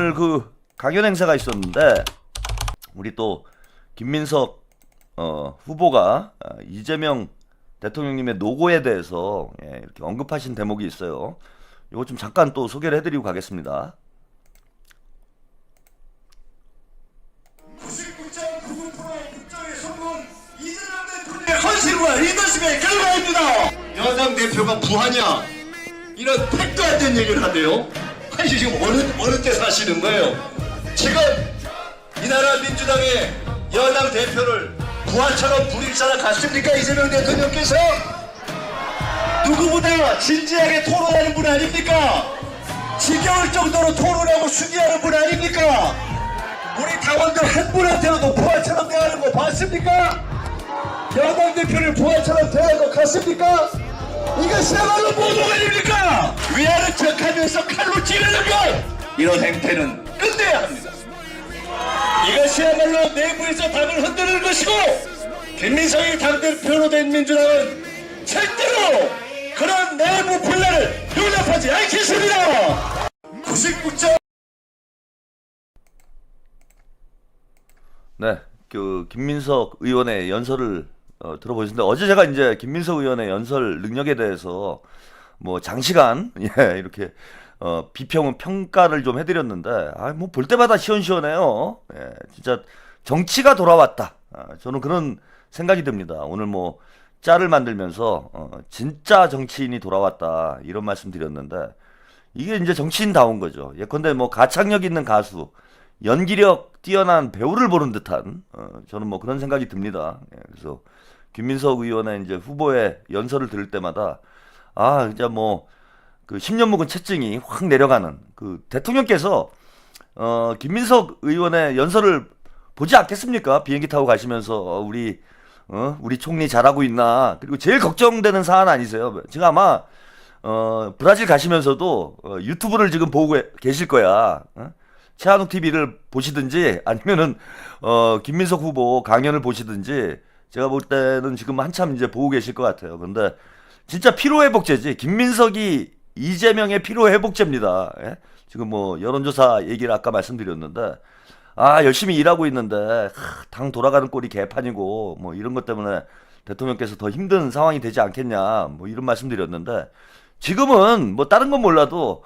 오늘 그 강연 행사가 있었는데 우리 또 김민석 후보가 이재명 대통령님의 노고에 대해서 이렇게 언급하신 대목이 있어요. 이거 좀 잠깐 또 소개를 해드리고 가겠습니다. 99.99%의 국정의 성공 이재명 대통령의 헌신과 리더십의 결과입니다. 여당 대표가 부하냐 이런 택도 안 된 얘기를 하대요. 아니 지금 어느 때 사시는 거예요? 지금 이 나라 민주당의 여당 대표를 부하처럼 부릴 사람 같습니까? 이재명 대통령께서 누구보다 진지하게 토론하는 분 아닙니까? 지겨울 정도로 토론하고 수기하는 분 아닙니까? 우리 당원들 한 분한테라도 부하처럼 대하는 거 봤습니까? 여당 대표를 부하처럼 대하는 거 같습니까? 이것이야말로 모독 아닙니까? 위하는 척하면서 칼로 찌르는 것! 이런 행태는 끝내야 합니다. 이것이야말로 내부에서 당을 흔드는 것이고 김민석이 당대표로 된 민주당은 절대로 그런 내부 분란을 용납하지 않겠습니다. 99점 네, 그 김민석 의원의 연설을 들어보셨는데 어제 제가 이제 김민석 의원의 연설 능력에 대해서 뭐 장시간 이렇게 평가를 좀 해드렸는데 뭐 볼 때마다 시원시원해요. 진짜 정치가 돌아왔다. 저는 그런 생각이 듭니다. 오늘 뭐 짤을 만들면서 진짜 정치인이 돌아왔다 이런 말씀 드렸는데 이게 이제 정치인다운 거죠. 예컨대 뭐 가창력 있는 가수, 연기력 뛰어난 배우를 보는 듯한 저는 뭐 그런 생각이 듭니다. 그래서 김민석 의원의 이제 후보의 연설을 들을 때마다 진짜 뭐 그 10년 묵은 채증이 확 내려가는 그 대통령께서 김민석 의원의 연설을 보지 않겠습니까? 비행기 타고 가시면서 우리 총리 잘하고 있나? 그리고 제일 걱정되는 사안 아니세요? 지금 아마 브라질 가시면서도 유튜브를 지금 보고 계실 거야. 최한욱 TV를 보시든지 아니면은 김민석 후보 강연을 보시든지 제가 볼 때는 지금 한참 이제 보고 계실 것 같아요. 그런데 진짜 피로회복제지. 김민석이 이재명의 피로회복제입니다. 지금 뭐 여론조사 얘기를 아까 말씀드렸는데 열심히 일하고 있는데 당 돌아가는 꼴이 개판이고 뭐 이런 것 때문에 대통령께서 더 힘든 상황이 되지 않겠냐 뭐 이런 말씀드렸는데 지금은 뭐 다른 건 몰라도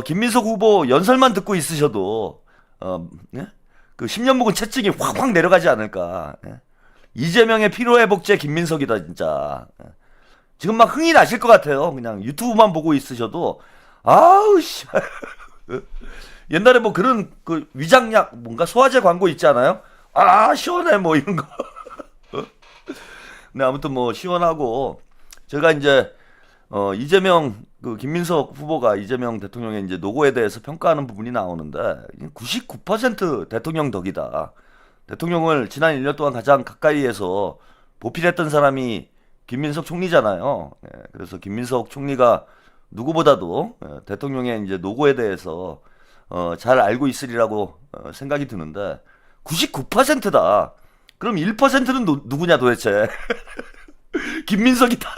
김민석 후보 연설만 듣고 있으셔도 그 10년 묵은 채증이 확확 내려가지 않을까. 이재명의 피로회복제 김민석이다 진짜. 지금 막 흥이 나실 것 같아요. 그냥 유튜브만 보고 있으셔도 씨. 옛날에 뭐 그런 그 위장약 뭔가 소화제 광고 있지 않아요? 시원해 뭐 이런 거. 네, 아무튼 뭐 시원하고 제가 이제 이재명 그 김민석 후보가 이재명 대통령의 이제 노고에 대해서 평가하는 부분이 나오는데 99% 대통령 덕이다. 대통령을 지난 1년 동안 가장 가까이에서 보필했던 사람이 김민석 총리잖아요. 그래서 김민석 총리가 누구보다도 대통령의 이제 노고에 대해서 잘 알고 있으리라고 생각이 드는데 99%다. 그럼 1%는 누구냐 도대체? 김민석이다.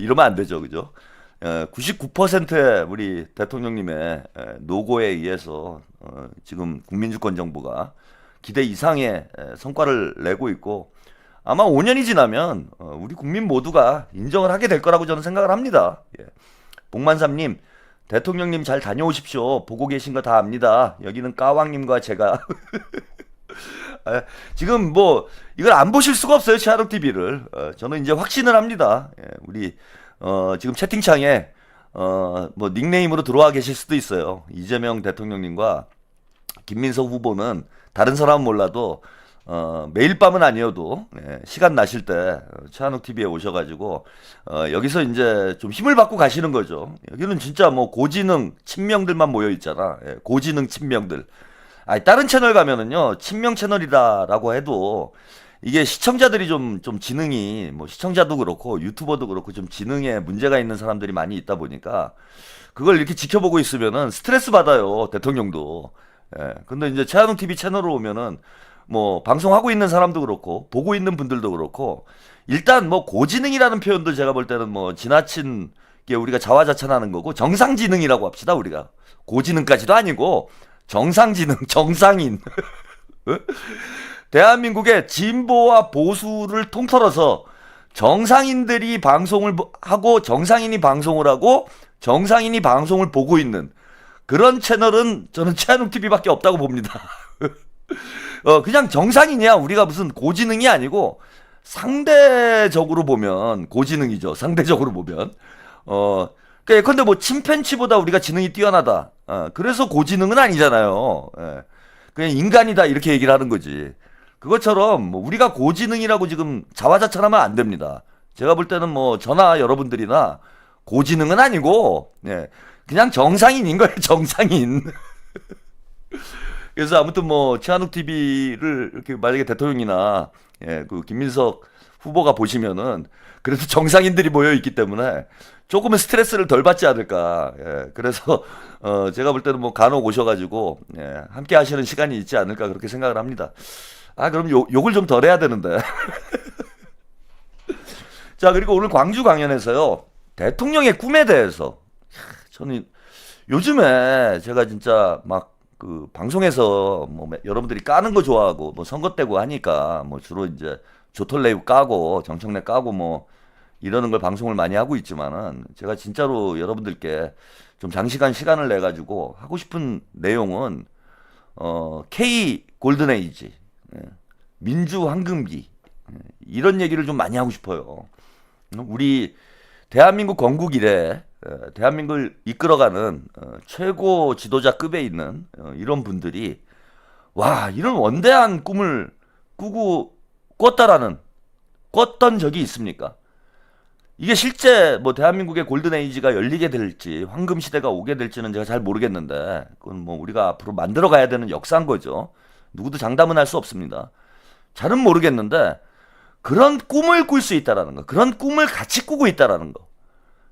이러면 안 되죠, 그죠? 99%의 우리 대통령님의 노고에 의해서 지금 국민주권 정부가 기대 이상의 성과를 내고 있고 아마 5년이 지나면 우리 국민 모두가 인정을 하게 될 거라고 저는 생각을 합니다. 복만삼님, 대통령님 잘 다녀오십시오. 보고 계신 거 다 압니다. 여기는 까왕님과 제가 지금 뭐 이걸 안 보실 수가 없어요. 최한욱 TV를. 저는 이제 확신을 합니다. 우리 지금 채팅창에 뭐 닉네임으로 들어와 계실 수도 있어요. 이재명 대통령님과 김민석 후보는 다른 사람은 몰라도 매일 밤은 아니어도 시간 나실 때 최한욱 TV에 오셔가지고 여기서 이제 좀 힘을 받고 가시는 거죠. 여기는 진짜 뭐 고지능 친명들만 모여 있잖아. 고지능 친명들. 다른 채널 가면은요 친명 채널이다라고 해도 이게 시청자들이 좀 지능이 뭐 시청자도 그렇고 유튜버도 그렇고 좀 지능에 문제가 있는 사람들이 많이 있다 보니까 그걸 이렇게 지켜보고 있으면은 스트레스 받아요 대통령도. 근데 이제 최한욱 TV 채널로 오면은 뭐 방송하고 있는 사람도 그렇고 보고 있는 분들도 그렇고 일단 뭐 고지능이라는 표현도 제가 볼 때는 뭐 지나친 이게 우리가 자화자찬하는 거고 정상지능이라고 합시다. 우리가 고지능까지도 아니고 정상지능, 정상인. 대한민국의 진보와 보수를 통틀어서 정상인들이 방송을 하고 정상인이 방송을 하고 정상인이 방송을 보고 있는 그런 채널은 저는 최한욱 TV밖에 없다고 봅니다. 그냥 정상인이야. 우리가 무슨 고지능이 아니고 상대적으로 보면 고지능이죠. 상대적으로 보면 그러니까 예컨대 뭐 침팬치보다 우리가 지능이 뛰어나다. 그래서 고지능은 아니잖아요. 예. 그냥 인간이다 이렇게 얘기를 하는 거지. 그것처럼 뭐 우리가 고지능이라고 지금 자화자찬하면 안 됩니다. 제가 볼 때는 뭐 저나 여러분들이나 고지능은 아니고 예, 그냥 정상인인 거예요. 정상인. 그래서 아무튼 뭐 최한욱 TV를 이렇게 만약에 대통령이나 예, 그 김민석 후보가 보시면은 그래도 정상인들이 모여 있기 때문에 조금은 스트레스를 덜 받지 않을까. 예, 그래서 제가 볼 때는 뭐 간혹 오셔가지고 예, 함께 하시는 시간이 있지 않을까 그렇게 생각을 합니다. 그럼 욕을 좀 덜 해야 되는데. 자, 그리고 오늘 광주 강연에서요 대통령의 꿈에 대해서 저는 요즘에 제가 진짜 막 그 방송에서 뭐 여러분들이 까는 거 좋아하고 뭐 선거 때고 하니까 뭐 주로 이제 조털레이 까고 정청래 까고 뭐 이러는 걸 방송을 많이 하고 있지만은 제가 진짜로 여러분들께 좀 장시간 시간을 내 가지고 하고 싶은 내용은 K 골든에이지, 민주 황금기 이런 얘기를 좀 많이 하고 싶어요. 우리 대한민국 건국 이래 대한민국을 이끌어가는 최고 지도자급에 있는 이런 분들이 와 이런 원대한 꿈을 꿨던 적이 있습니까? 이게 실제 뭐 대한민국의 골든에이지가 열리게 될지 황금 시대가 오게 될지는 제가 잘 모르겠는데 그건 뭐 우리가 앞으로 만들어 가야 되는 역사인 거죠. 누구도 장담은 할 수 없습니다. 잘은 모르겠는데 그런 꿈을 꿀 수 있다라는 거, 그런 꿈을 같이 꾸고 있다라는 거.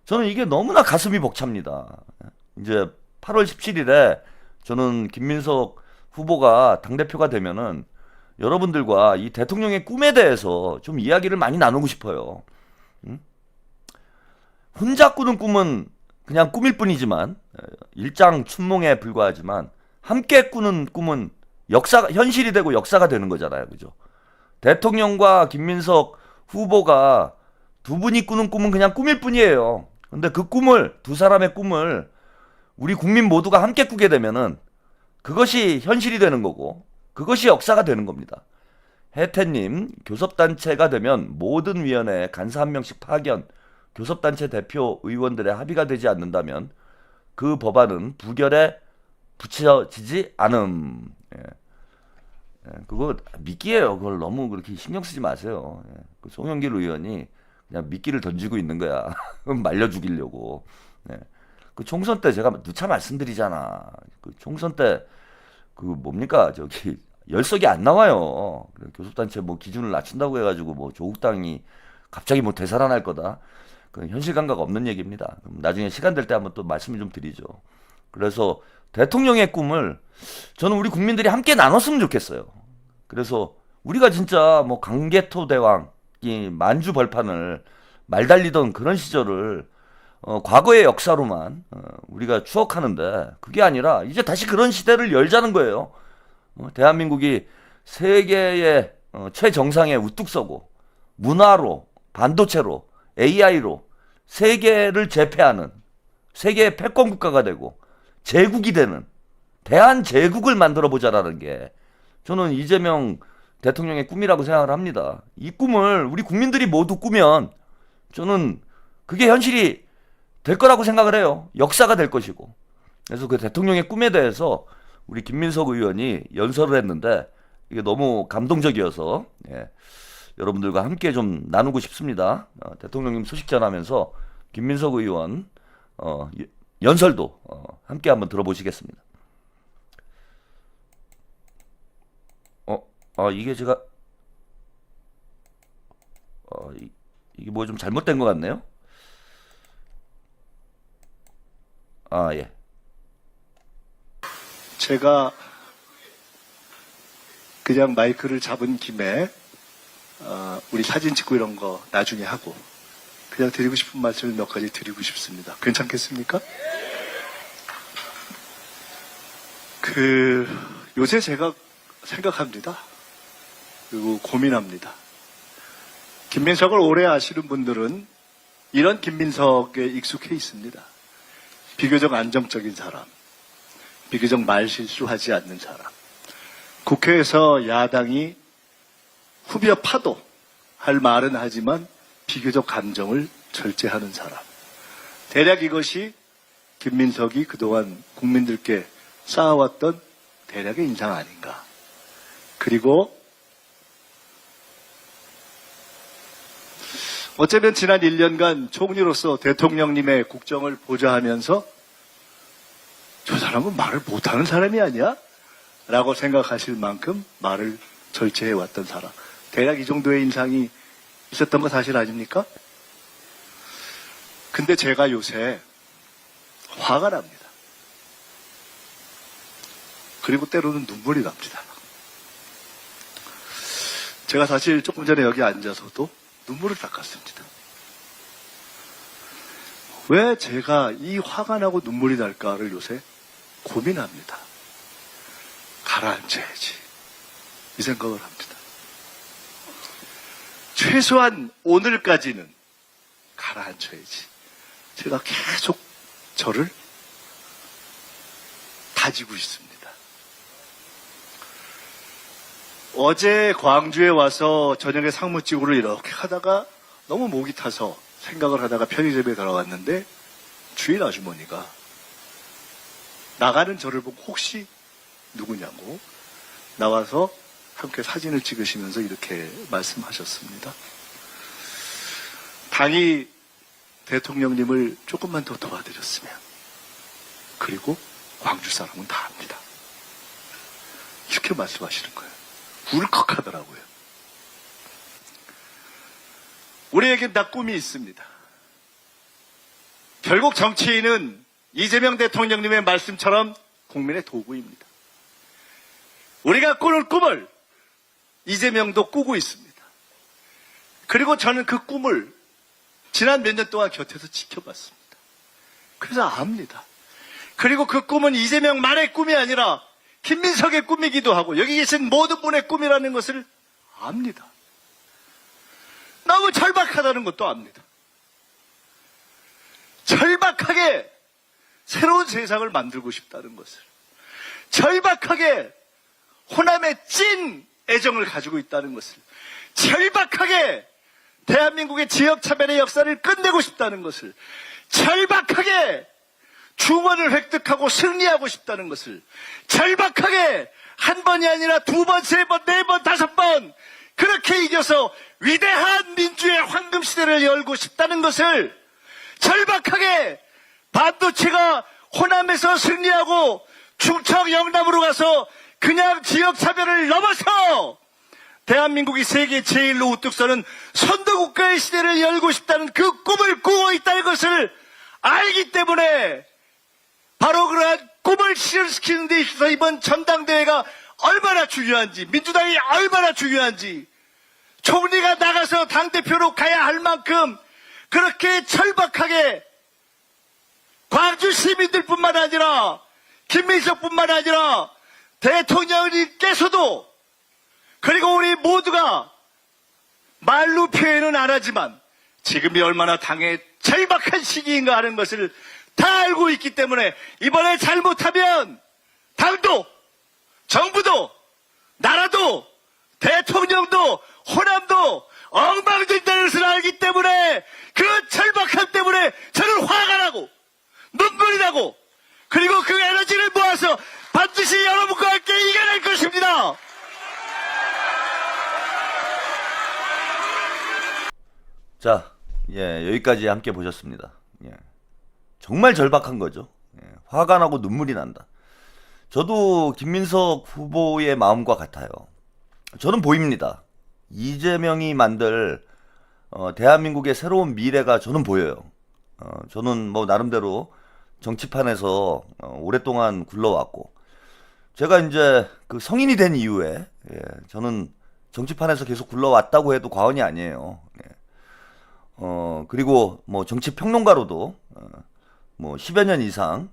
저는 이게 너무나 가슴이 벅찹니다. 이제 8월 17일에 저는 김민석 후보가 당대표가 되면은 여러분들과 이 대통령의 꿈에 대해서 좀 이야기를 많이 나누고 싶어요. 혼자 꾸는 꿈은 그냥 꿈일 뿐이지만 일장춘몽에 불과하지만 함께 꾸는 꿈은 현실이 되고 역사가 되는 거잖아요. 그죠? 대통령과 김민석 후보가 두 분이 꾸는 꿈은 그냥 꿈일 뿐이에요. 근데 그 꿈을, 두 사람의 꿈을 우리 국민 모두가 함께 꾸게 되면은 그것이 현실이 되는 거고 그것이 역사가 되는 겁니다. 혜태님, 교섭단체가 되면 모든 위원회에 간사 한 명씩 파견, 교섭단체 대표 의원들의 합의가 되지 않는다면 그 법안은 부결에 붙여지지 않음. 그거 미끼예요. 그걸 너무 그렇게 신경 쓰지 마세요. 그 송영길 의원이 그냥 미끼를 던지고 있는 거야. 말려 죽이려고. 그 총선 때 제가 누차 말씀드리잖아. 그 총선 때 그 뭡니까 저기 열석이 안 나와요. 교섭단체 뭐 기준을 낮춘다고 해가지고 뭐 조국당이 갑자기 뭐 되살아날 거다. 그 현실 감각 없는 얘기입니다. 그럼 나중에 시간 될 때 한번 또 말씀을 좀 드리죠. 그래서 대통령의 꿈을 저는 우리 국민들이 함께 나눴으면 좋겠어요. 그래서 우리가 진짜 뭐 강개토 대왕이 만주 벌판을 말달리던 그런 시절을 과거의 역사로만 우리가 추억하는데 그게 아니라 이제 다시 그런 시대를 열자는 거예요. 대한민국이 세계의 최정상에 우뚝 서고 문화로, 반도체로, AI로 세계를 제패하는 세계의 패권 국가가 되고 제국이 되는 대한제국을 만들어 보자라는 게 저는 이재명 대통령의 꿈이라고 생각을 합니다. 이 꿈을 우리 국민들이 모두 꾸면 저는 그게 현실이 될 거라고 생각을 해요. 역사가 될 것이고. 그래서 그 대통령의 꿈에 대해서 우리 김민석 의원이 연설을 했는데 이게 너무 감동적이어서 여러분들과 함께 좀 나누고 싶습니다. 대통령님 소식 전하면서 김민석 의원 연설도 함께 한번 들어보시겠습니다. 이게 제가 이게 뭐 좀 잘못된 것 같네요. 예. 제가 그냥 마이크를 잡은 김에 우리 사진 찍고 이런 거 나중에 하고 그냥 드리고 싶은 말씀을 몇 가지 드리고 싶습니다. 괜찮겠습니까? 요새 제가 생각합니다. 그리고 고민합니다. 김민석을 오래 아시는 분들은 이런 김민석에 익숙해 있습니다. 비교적 안정적인 사람, 비교적 말실수하지 않는 사람, 국회에서 야당이 후벼파도 할 말은 하지만 비교적 감정을 절제하는 사람. 대략 이것이 김민석이 그동안 국민들께 쌓아왔던 대략의 인상 아닌가. 그리고 어쩌면 지난 1년간 총리로서 대통령님의 국정을 보좌하면서 저 사람은 말을 못하는 사람이 아니야? 라고 생각하실 만큼 말을 절제해왔던 사람. 대략 이 정도의 인상이 있었던 거 사실 아닙니까? 근데 제가 요새 화가 납니다. 그리고 때로는 눈물이 납니다. 제가 사실 조금 전에 여기 앉아서도 눈물을 닦았습니다. 왜 제가 이 화가 나고 눈물이 날까를 요새 고민합니다. 가라앉혀야지. 이 생각을 합니다. 최소한 오늘까지는 가라앉혀야지. 제가 계속 저를 다지고 있습니다. 어제 광주에 와서 저녁에 상무찌개를 이렇게 하다가 너무 목이 타서 생각을 하다가 편의점에 들어갔는데 주인 아주머니가 나가는 저를 보고 혹시 누구냐고 나와서 함께 사진을 찍으시면서 이렇게 말씀하셨습니다. 당이 대통령님을 조금만 더 도와드렸으면 그리고 광주 사람은 다 압니다. 이렇게 말씀하시는 거예요. 울컥하더라고요. 우리에게 다 꿈이 있습니다. 결국 정치인은 이재명 대통령님의 말씀처럼 국민의 도구입니다. 우리가 꾸는 꿈을 이재명도 꾸고 있습니다. 그리고 저는 그 꿈을 지난 몇 년 동안 곁에서 지켜봤습니다. 그래서 압니다. 그리고 그 꿈은 이재명만의 꿈이 아니라 김민석의 꿈이기도 하고 여기 계신 모든 분의 꿈이라는 것을 압니다. 너무 절박하다는 것도 압니다. 절박하게 새로운 세상을 만들고 싶다는 것을, 절박하게 호남의 찐 애정을 가지고 있다는 것을, 절박하게 대한민국의 지역차별의 역사를 끝내고 싶다는 것을, 절박하게 중원을 획득하고 승리하고 싶다는 것을, 절박하게 한 번이 아니라 두 번, 세 번, 네 번, 다섯 번 그렇게 이겨서 위대한 민주의 황금시대를 열고 싶다는 것을, 절박하게 반도체가 호남에서 승리하고 충청 영남으로 가서 그냥 지역차별을 넘어서 대한민국이 세계 제1로 우뚝 서는 선도국가의 시대를 열고 싶다는 그 꿈을 꾸고 있다는 것을 알기 때문에 바로 그러한 꿈을 실현시키는 데 있어서 이번 전당대회가 얼마나 중요한지, 민주당이 얼마나 중요한지, 총리가 나가서 당대표로 가야 할 만큼 그렇게 절박하게 광주 시민들뿐만 아니라 김민석뿐만 아니라 대통령님께서도 그리고 우리 모두가 말로 표현은 안 하지만 지금이 얼마나 당의 절박한 시기인가 하는 것을 다 알고 있기 때문에 이번에 잘못하면 당도, 정부도, 나라도, 대통령도, 호남도 엉망된다는 것을 알기 때문에 그 절박함 때문에 저는 화가 나고 눈물이 나고 그리고 그 에너지를 모아서 반드시 여러분과 함께 이겨낼 것입니다. 자, 여기까지 함께 보셨습니다. 정말 절박한 거죠. 화가 나고 눈물이 난다. 저도 김민석 후보의 마음과 같아요. 저는 보입니다. 이재명이 만들 대한민국의 새로운 미래가 저는 보여요. 저는 뭐 나름대로 정치판에서 오랫동안 굴러왔고, 제가 이제 그 성인이 된 이후에 저는 정치판에서 계속 굴러왔다고 해도 과언이 아니에요. 그리고 뭐 정치 평론가로도 뭐 10여 년 이상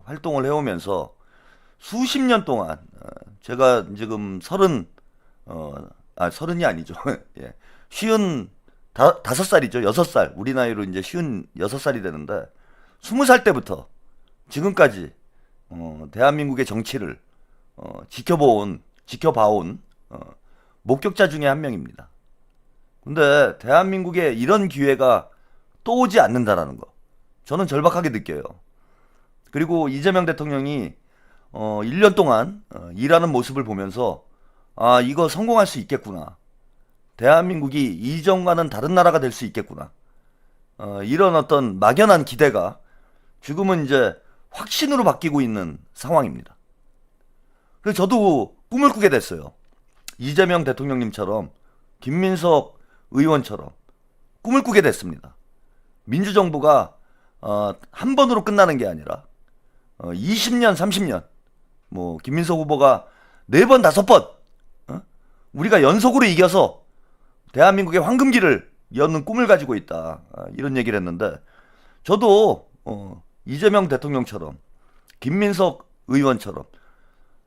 활동을 해오면서 수십 년 동안 제가 지금 서른이 아니죠. 예. 55살이죠. 6살. 우리 나이로 이제 56살이 되는데 20살 때부터 지금까지 대한민국의 정치를 지켜봐온 목격자 중에 한 명입니다. 근데 대한민국에 이런 기회가 또 오지 않는다라는 거 저는 절박하게 느껴요. 그리고 이재명 대통령이 1년 동안 일하는 모습을 보면서 아, 이거 성공할 수 있겠구나. 대한민국이 이전과는 다른 나라가 될 수 있겠구나. 이런 어떤 막연한 기대가 지금은 이제 확신으로 바뀌고 있는 상황입니다. 그래서 저도 꿈을 꾸게 됐어요. 이재명 대통령님처럼 김민석 의원처럼 꿈을 꾸게 됐습니다. 민주정부가 한 번으로 끝나는 게 아니라 20년, 30년 뭐 김민석 후보가 4번, 5번 우리가 연속으로 이겨서 대한민국의 황금기를 여는 꿈을 가지고 있다. 이런 얘기를 했는데 저도 이재명 대통령처럼 김민석 의원처럼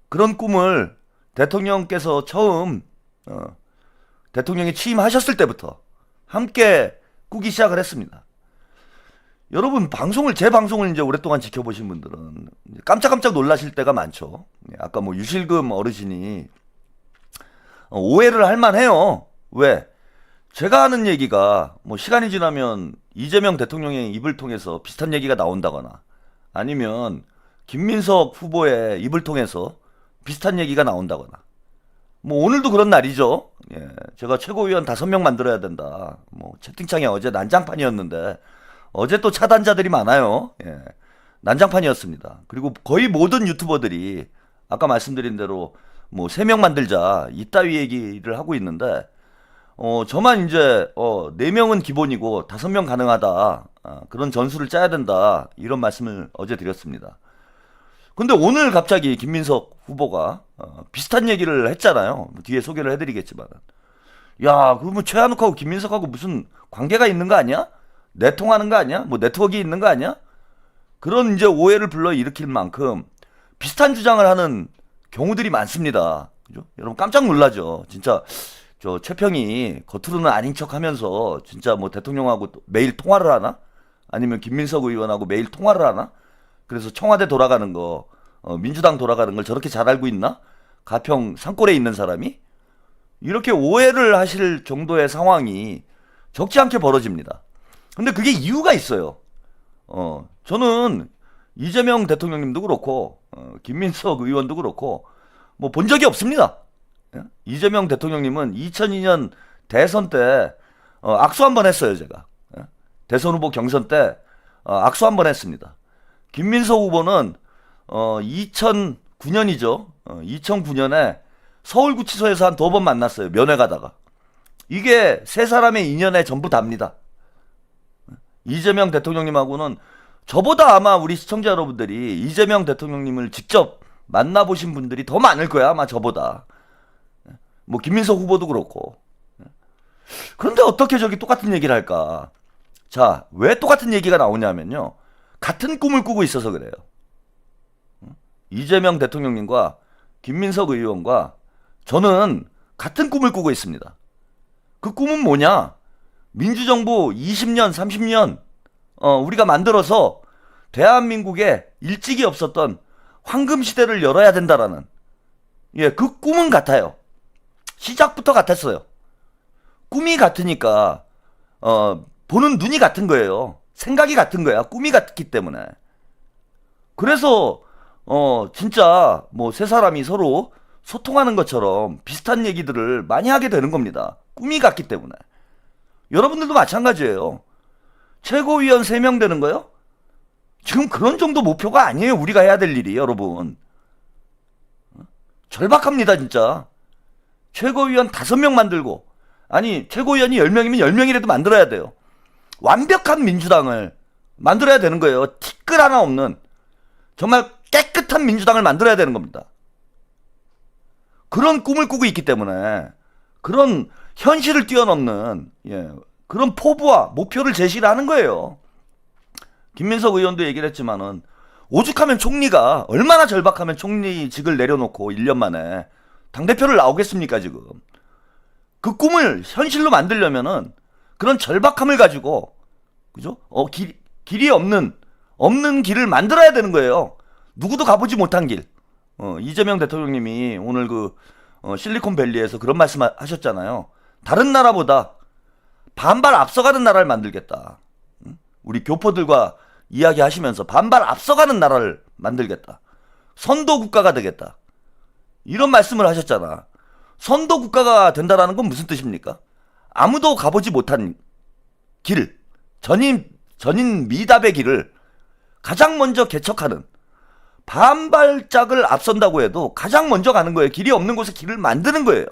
그런 꿈을 대통령께서 처음 대통령이 취임하셨을 때부터 함께 꾸기 시작을 했습니다. 여러분 제 방송을 이제 오랫동안 지켜보신 분들은 깜짝깜짝 놀라실 때가 많죠. 아까 뭐 유실금 어르신이 오해를 할 만해요. 왜? 제가 하는 얘기가 뭐 시간이 지나면 이재명 대통령의 입을 통해서 비슷한 얘기가 나온다거나 아니면 김민석 후보의 입을 통해서 비슷한 얘기가 나온다거나 뭐 오늘도 그런 날이죠. 예, 제가 최고위원 5명 만들어야 된다. 뭐 채팅창에 어제 난장판이었는데 어제 또 차단자들이 많아요. 예, 난장판이었습니다. 그리고 거의 모든 유튜버들이 아까 말씀드린 대로 뭐 3명 만들자 이따위 얘기를 하고 있는데 저만 이제 4명은 기본이고 5명 가능하다. 그런 전술을 짜야 된다. 이런 말씀을 어제 드렸습니다. 근데 오늘 갑자기 김민석 후보가 비슷한 얘기를 했잖아요. 뒤에 소개를 해드리겠지만 야, 그러면 최한욱하고 김민석하고 무슨 관계가 있는 거 아니야? 내통하는 거 아니야? 뭐 네트워크 있는 거 아니야? 그런 이제 오해를 불러일으킬 만큼 비슷한 주장을 하는 경우들이 많습니다. 그죠? 여러분 깜짝 놀라죠. 진짜 저 최평이 겉으로는 아닌 척하면서 진짜 뭐 대통령하고 매일 통화를 하나? 아니면 김민석 의원하고 매일 통화를 하나? 그래서 청와대 돌아가는 거, 민주당 돌아가는 걸 저렇게 잘 알고 있나? 가평 산골에 있는 사람이? 이렇게 오해를 하실 정도의 상황이 적지 않게 벌어집니다. 근데 그게 이유가 있어요. 저는 이재명 대통령님도 그렇고, 김민석 의원도 그렇고, 뭐 본 적이 없습니다. 예? 이재명 대통령님은 2002년 대선 때, 악수 한번 했어요, 제가. 예? 대선 후보 경선 때, 악수 한번 했습니다. 김민석 후보는 2009년이죠. 2009년에 서울구치소에서 한 2번 만났어요. 면회 가다가. 이게 세 사람의 인연에 전부 답니다. 이재명 대통령님하고는 저보다 아마 우리 시청자 여러분들이 이재명 대통령님을 직접 만나보신 분들이 더 많을 거야. 아마 저보다. 뭐 김민석 후보도 그렇고. 그런데 어떻게 저기 똑같은 얘기를 할까? 자, 왜 똑같은 얘기가 나오냐면요. 같은 꿈을 꾸고 있어서 그래요. 이재명 대통령님과 김민석 의원과 저는 같은 꿈을 꾸고 있습니다. 그 꿈은 뭐냐? 민주정부 20년, 30년 우리가 만들어서 대한민국에 일찍이 없었던 황금시대를 열어야 된다라는 그 꿈은 같아요. 시작부터 같았어요. 꿈이 같으니까 보는 눈이 같은 거예요. 생각이 같은 거야. 꿈이 같기 때문에. 그래서 진짜 뭐 세 사람이 서로 소통하는 것처럼 비슷한 얘기들을 많이 하게 되는 겁니다. 꿈이 같기 때문에. 여러분들도 마찬가지예요. 최고위원 3명 되는 거요? 지금 그런 정도 목표가 아니에요. 우리가 해야 될 일이, 여러분. 절박합니다, 진짜. 최고위원 5명 만들고, 아니, 최고위원이 10명이면 10명이라도 만들어야 돼요. 완벽한 민주당을 만들어야 되는 거예요. 티끌 하나 없는. 정말 깨끗한 민주당을 만들어야 되는 겁니다. 그런 꿈을 꾸고 있기 때문에, 그런 현실을 뛰어넘는, 그런 포부와 목표를 제시를 하는 거예요. 김민석 의원도 얘기를 했지만은 오죽하면 총리가 얼마나 절박하면 총리직을 내려놓고 1년 만에 당대표를 나오겠습니까 지금. 그 꿈을 현실로 만들려면은 그런 절박함을 가지고 그죠? 길이 없는 길을 만들어야 되는 거예요. 누구도 가보지 못한 길. 이재명 대통령님이 오늘 실리콘밸리에서 그런 말씀 하셨잖아요. 다른 나라보다 반발 앞서가는 나라를 만들겠다. 우리 교포들과 이야기하시면서 반발 앞서가는 나라를 만들겠다. 선도 국가가 되겠다. 이런 말씀을 하셨잖아. 선도 국가가 된다라는 건 무슨 뜻입니까? 아무도 가보지 못한 길, 전인 미답의 길을 가장 먼저 개척하는, 반발짝을 앞선다고 해도 가장 먼저 가는 거예요. 길이 없는 곳에 길을 만드는 거예요.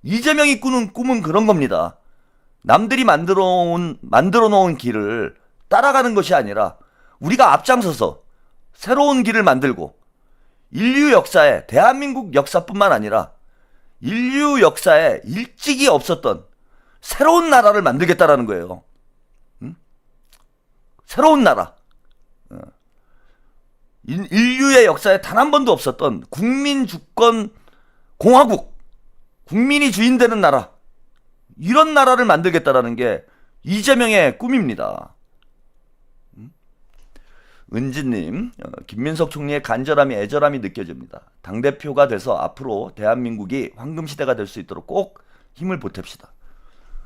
이재명이 꾸는 꿈은 그런 겁니다. 남들이 만들어 놓은 길을 따라가는 것이 아니라 우리가 앞장서서 새로운 길을 만들고 인류 역사에, 대한민국 역사뿐만 아니라 인류 역사에 일찍이 없었던 새로운 나라를 만들겠다라는 거예요. 새로운 나라. 인류의 역사에 단 한 번도 없었던 국민 주권 공화국, 국민이 주인 되는 나라, 이런 나라를 만들겠다라는 게 이재명의 꿈입니다. 은지님, 김민석 총리의 간절함이, 애절함이 느껴집니다. 당대표가 돼서 앞으로 대한민국이 황금시대가 될 수 있도록 꼭 힘을 보탭시다.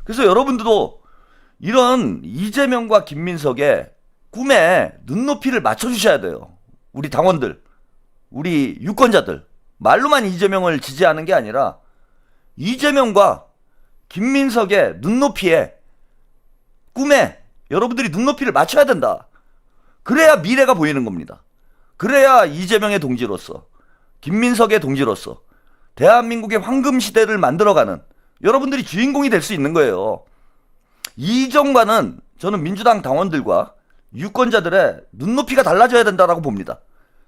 그래서 여러분들도 이런 이재명과 김민석의 꿈에 눈높이를 맞춰주셔야 돼요. 우리 당원들, 우리 유권자들. 말로만 이재명을 지지하는 게 아니라 이재명과 김민석의 눈높이에, 꿈에 여러분들이 눈높이를 맞춰야 된다. 그래야 미래가 보이는 겁니다. 그래야 이재명의 동지로서, 김민석의 동지로서 대한민국의 황금시대를 만들어가는 여러분들이 주인공이 될 수 있는 거예요. 이전과는 저는 민주당 당원들과 유권자들의 눈높이가 달라져야 된다라고 봅니다.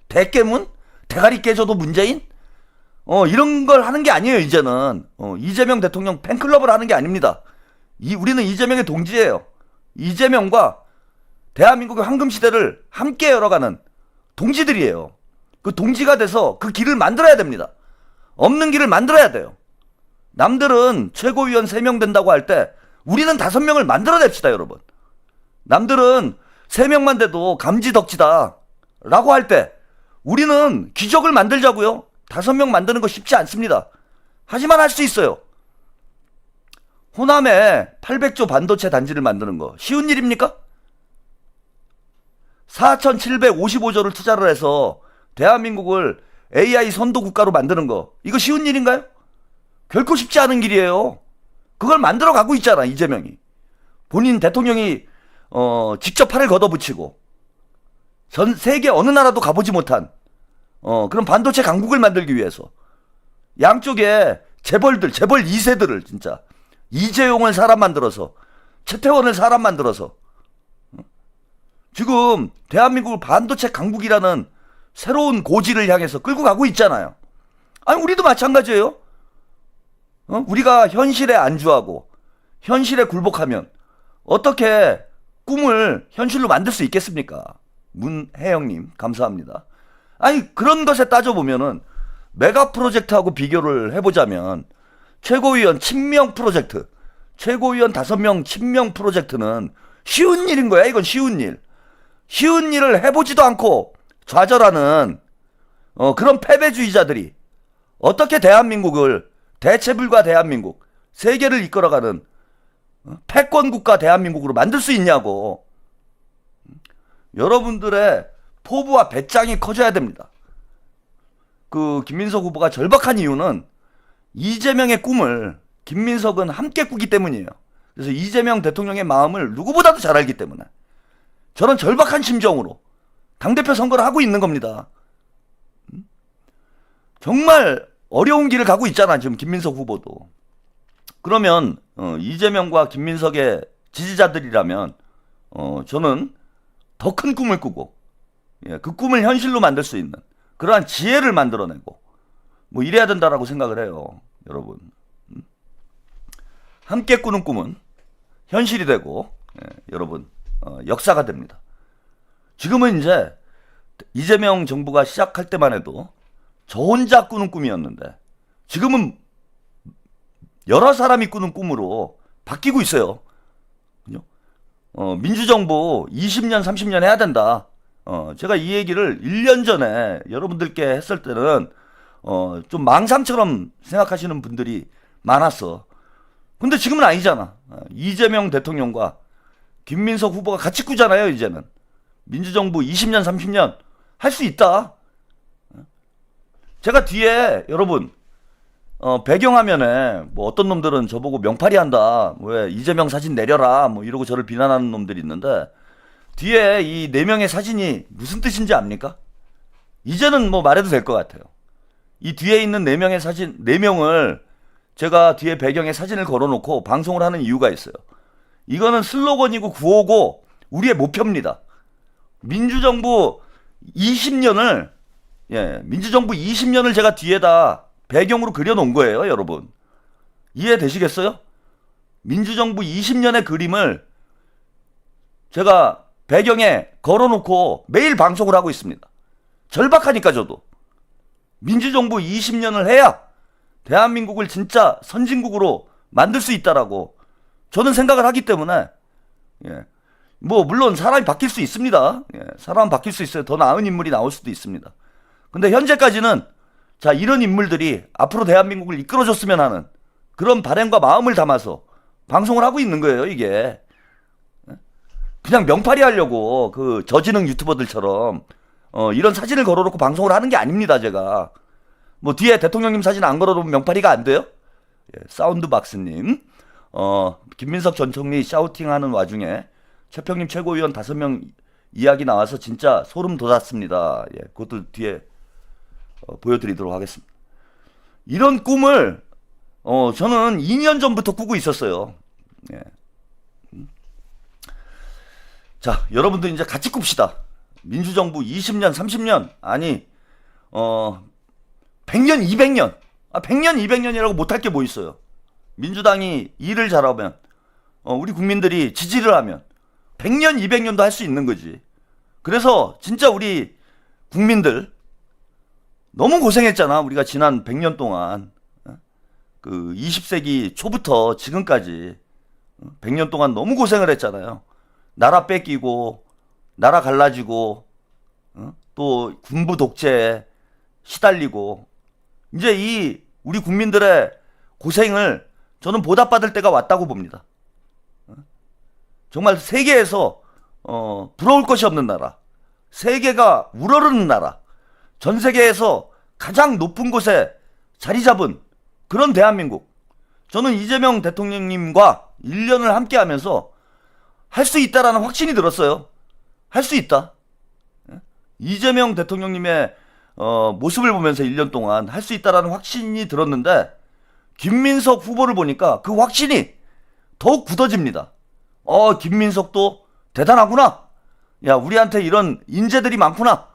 대깨문? 대가리 깨져도 문재인? 이런 걸 하는 게 아니에요, 이제는. 이재명 대통령 팬클럽을 하는 게 아닙니다. 우리는 이재명의 동지예요. 이재명과 대한민국의 황금시대를 함께 열어가는 동지들이에요. 그 동지가 돼서 그 길을 만들어야 됩니다. 없는 길을 만들어야 돼요. 남들은 최고위원 3명 된다고 할 때 우리는 5명을 만들어냅시다, 여러분. 남들은 3명만 돼도 감지덕지다 라고 할 때 우리는 기적을 만들자고요. 5명 만드는 거 쉽지 않습니다. 하지만 할 수 있어요. 호남에 800조 반도체 단지를 만드는 거 쉬운 일입니까? 4,755조를 투자를 해서 대한민국을 AI 선도 국가로 만드는 거, 이거 쉬운 일인가요? 결코 쉽지 않은 길이에요. 그걸 만들어 가고 있잖아, 이재명이. 본인 대통령이 직접 팔을 걷어붙이고 전 세계 어느 나라도 가보지 못한 그런 반도체 강국을 만들기 위해서 양쪽에 재벌 2세들을 진짜, 이재용을 사람 만들어서, 최태원을 사람 만들어서 지금 대한민국을 반도체 강국이라는 새로운 고지를 향해서 끌고 가고 있잖아요. 아니, 우리도 마찬가지예요. 우리가 현실에 안주하고 현실에 굴복하면 어떻게 꿈을 현실로 만들 수 있겠습니까? 문혜영님, 감사합니다. 아니, 그런 것에 따져보면은 메가 프로젝트하고 비교를 해보자면 최고위원 친명 프로젝트, 최고위원 5명 친명 프로젝트는 쉬운 일인 거야. 이건 쉬운 일. 쉬운 일을 해보지도 않고 좌절하는 그런 패배주의자들이 어떻게 대한민국을, 대체불가 대한민국, 세계를 이끌어가는 패권국가 대한민국으로 만들 수 있냐고. 여러분들의 포부와 배짱이 커져야 됩니다. 김민석 후보가 절박한 이유는 이재명의 꿈을 김민석은 함께 꾸기 때문이에요. 그래서 이재명 대통령의 마음을 누구보다도 잘 알기 때문에 저는 절박한 심정으로 당대표 선거를 하고 있는 겁니다. 정말 어려운 길을 가고 있잖아, 지금 김민석 후보도. 그러면 이재명과 김민석의 지지자들이라면 저는 더 큰 꿈을 꾸고, 그 꿈을 현실로 만들 수 있는 그러한 지혜를 만들어내고 뭐 이래야 된다라고 생각을 해요, 여러분. 함께 꾸는 꿈은 현실이 되고 여러분 역사가 됩니다. 지금은 이제 이재명 정부가 시작할 때만 해도 저 혼자 꾸는 꿈이었는데 지금은 여러 사람이 꾸는 꿈으로 바뀌고 있어요. 그죠? 민주정부 20년, 30년 해야 된다. 제가 이 얘기를 1년 전에 여러분들께 했을 때는 좀 망상처럼 생각하시는 분들이 많았어. 근데 지금은 아니잖아. 이재명 대통령과 김민석 후보가 같이 꾸잖아요, 이제는. 민주정부 20년, 30년 할 수 있다. 제가 뒤에 여러분 배경화면에 뭐 어떤 놈들은 저보고 명팔이 한다. 왜 이재명 사진 내려라. 뭐 이러고 저를 비난하는 놈들이 있는데 뒤에 이 4명의 사진이 무슨 뜻인지 압니까? 이제는 뭐 말해도 될 것 같아요. 이 뒤에 있는 4명의 사진, 4명을 제가 뒤에 배경에 사진을 걸어놓고 방송을 하는 이유가 있어요. 이거는 슬로건이고 구호고 우리의 목표입니다. 민주정부 20년을 민주정부 20년을 제가 뒤에다 배경으로 그려놓은 거예요, 여러분. 이해되시겠어요? 민주정부 20년의 그림을 제가 배경에 걸어놓고 매일 방송을 하고 있습니다. 절박하니까 저도. 민주정부 20년을 해야 대한민국을 진짜 선진국으로 만들 수 있다라고 저는 생각을 하기 때문에 뭐 물론 사람이 바뀔 수 있습니다. 사람 바뀔 수 있어요. 더 나은 인물이 나올 수도 있습니다. 근데 현재까지는 자 이런 인물들이 앞으로 대한민국을 이끌어줬으면 하는 그런 바람과 마음을 담아서 방송을 하고 있는 거예요. 이게 그냥 명팔이 하려고 그 저지능 유튜버들처럼 이런 사진을 걸어놓고 방송을 하는 게 아닙니다. 제가 뭐 뒤에 대통령님 사진 안 걸어놓으면 명팔이가 안 돼요? 사운드박스님 김민석 전 총리 샤우팅하는 와중에 최평님 최고위원 5명 이야기 나와서 진짜 소름 돋았습니다. 그것도 뒤에 보여드리도록 하겠습니다. 이런 꿈을 저는 2년 전부터 꾸고 있었어요. 자, 여러분들 이제 같이 꿉시다. 민주정부 20년, 30년 아니 100년, 200년 100년, 200년이라고 못할 게 뭐 있어요. 민주당이 일을 잘하면 우리 국민들이 지지를 하면 100년, 200년도 할 수 있는 거지. 그래서 진짜 우리 국민들 너무 고생했잖아. 우리가 지난 100년 동안 그 20세기 초부터 지금까지 100년 동안 너무 고생을 했잖아요. 나라 뺏기고 나라 갈라지고 또 군부 독재에 시달리고 이제 이 우리 국민들의 고생을 저는 보답받을 때가 왔다고 봅니다. 정말 세계에서 부러울 것이 없는 나라, 세계가 우러르는 나라, 전 세계에서 가장 높은 곳에 자리 잡은 그런 대한민국. 저는 이재명 대통령님과 1년을 함께 하면서 할 수 있다라는 확신이 들었어요. 할 수 있다. 이재명 대통령님의 모습을 보면서 1년 동안 할 수 있다라는 확신이 들었는데 김민석 후보를 보니까 그 확신이 더욱 굳어집니다. 김민석도 대단하구나. 야, 우리한테 이런 인재들이 많구나.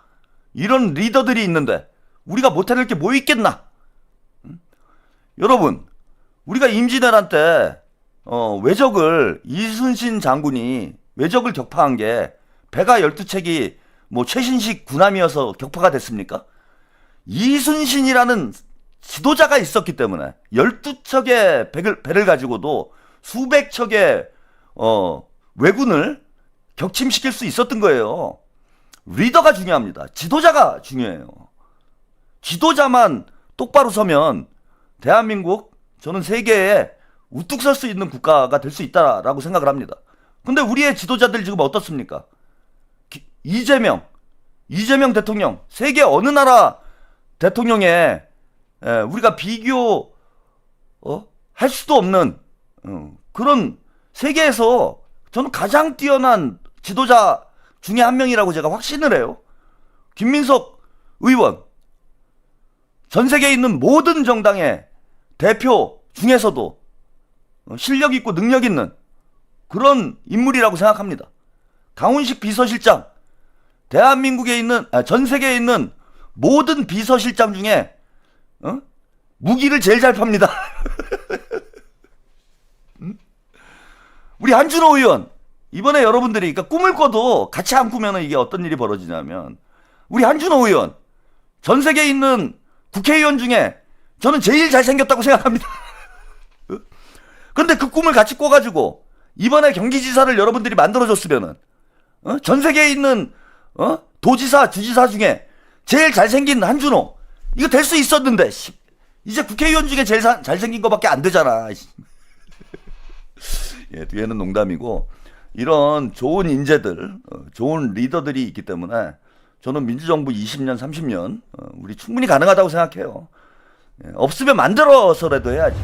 이런 리더들이 있는데 우리가 못해낼 게 뭐 있겠나. 여러분, 우리가 임진왜란 때 외적을 이순신 장군이 외적을 격파한 게 배가 12척이 뭐 최신식 군함이어서 격파가 됐습니까? 이순신이라는 지도자가 있었기 때문에 12척의 배를 가지고도 수백 척의 왜군을 격침시킬 수 있었던 거예요. 리더가 중요합니다. 지도자가 중요해요. 지도자만 똑바로 서면 대한민국 저는 세계에 우뚝 설 수 있는 국가가 될 수 있다라고 생각을 합니다. 근데 우리의 지도자들 지금 어떻습니까? 이재명 대통령 세계 어느 나라 대통령에 우리가 비교 할 수도 없는 그런 세계에서 저는 가장 뛰어난 지도자 중에 한 명이라고 제가 확신을 해요. 김민석 의원 전 세계에 있는 모든 정당의 대표 중에서도 실력 있고 능력 있는 그런 인물이라고 생각합니다. 강훈식 비서실장 대한민국에 있는 전 세계에 있는 모든 비서실장 중에 무기를 제일 잘 팝니다. 우리 한준호 의원 이번에 여러분들이 그러니까 꿈을 꿔도 같이 안 꾸면 이게 어떤 일이 벌어지냐면 우리 한준호 의원 전 세계에 있는 국회의원 중에 저는 제일 잘생겼다고 생각합니다. 근데 그 꿈을 같이 꿔가지고 이번에 경기지사를 여러분들이 만들어줬으면은 전 세계에 있는 도지사, 주지사 중에 제일 잘생긴 한준호 이거 될 수 있었는데 이제 국회의원 중에 제일 잘생긴 거밖에 안 되잖아. 예, 뒤에는 농담이고 이런 좋은 인재들, 좋은 리더들이 있기 때문에 저는 민주정부 20년, 30년 우리 충분히 가능하다고 생각해요. 예, 없으면 만들어서라도 해야지.